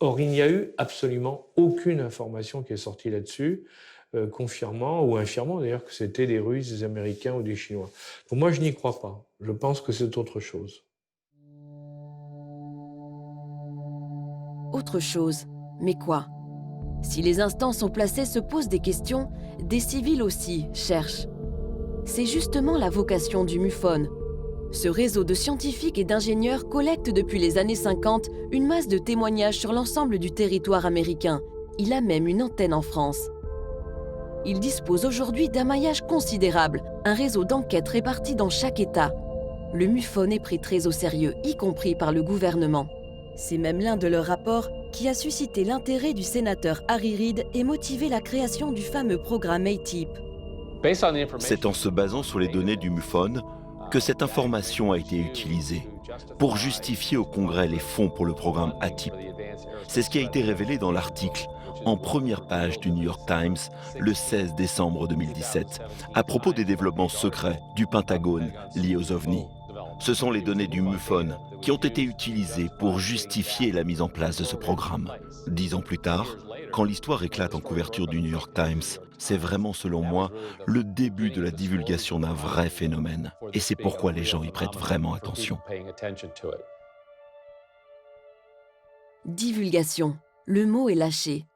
Or, il n'y a eu absolument aucune information qui est sortie là-dessus, confirmant ou infirmant d'ailleurs que c'était des Russes, des Américains ou des Chinois. Donc moi, je n'y crois pas. Je pense que c'est autre chose. Autre chose. Mais quoi? Si les instances au placé se posent des questions, des civils aussi cherchent. C'est justement la vocation du MUFON. Ce réseau de scientifiques et d'ingénieurs collecte depuis les années 50 une masse de témoignages sur l'ensemble du territoire américain. Il a même une antenne en France. Il dispose aujourd'hui d'un maillage considérable, un réseau d'enquêtes réparti dans chaque État. Le MUFON est pris très au sérieux, y compris par le gouvernement. C'est même l'un de leurs rapports qui a suscité l'intérêt du sénateur Harry Reid et motivé la création du fameux programme ATIP. C'est en se basant sur les données du MUFON que cette information a été utilisée pour justifier au Congrès les fonds pour le programme ATIP. C'est ce qui a été révélé dans l'article en première page du New York Times le 16 décembre 2017 à propos des développements secrets du Pentagone liés aux ovnis. Ce sont les données du MUFON qui ont été utilisées pour justifier la mise en place de ce programme. 10 ans plus tard, quand l'histoire éclate en couverture du New York Times, c'est vraiment, selon moi, le début de la divulgation d'un vrai phénomène. Et c'est pourquoi les gens y prêtent vraiment attention. Divulgation. Le mot est lâché.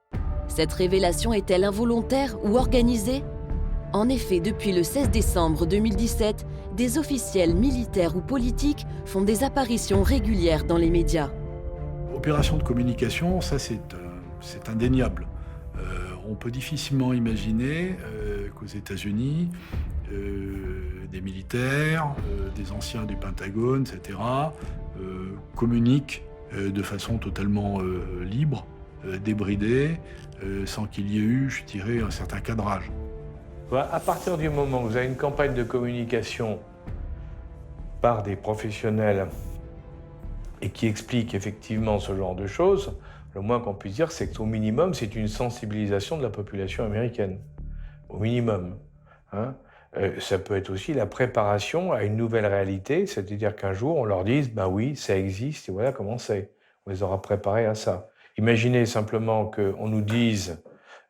Cette révélation est-elle involontaire ou organisée? En effet, depuis le 16 décembre 2017, des officiels militaires ou politiques font des apparitions régulières dans les médias. Opération de communication, ça c'est indéniable. On peut difficilement imaginer qu'aux États-Unis, des militaires, des anciens du Pentagone, etc., communiquent de façon totalement libre, débridée, sans qu'il y ait eu, je dirais, un certain cadrage. À partir du moment où vous avez une campagne de communication par des professionnels et qui expliquent effectivement ce genre de choses, le moins qu'on puisse dire, c'est qu'au minimum, c'est une sensibilisation de la population américaine. Au minimum. Hein. Ça peut être aussi la préparation à une nouvelle réalité, c'est-à-dire qu'un jour, on leur dise « ben oui, ça existe et voilà comment c'est ». On les aura préparés à ça. Imaginez simplement qu'on nous dise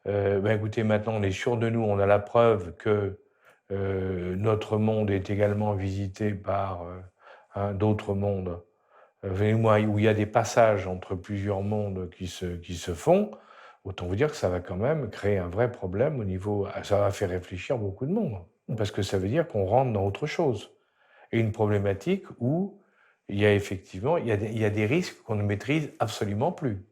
ben écoutez, maintenant on est sûr de nous, on a la preuve que notre monde est également visité par d'autres mondes, où il y a des passages entre plusieurs mondes qui se font, autant vous dire que ça va quand même créer un vrai problème au niveau... Ça va faire réfléchir beaucoup de monde, parce que ça veut dire qu'on rentre dans autre chose. Et une problématique où il y a effectivement il y a des risques qu'on ne maîtrise absolument plus.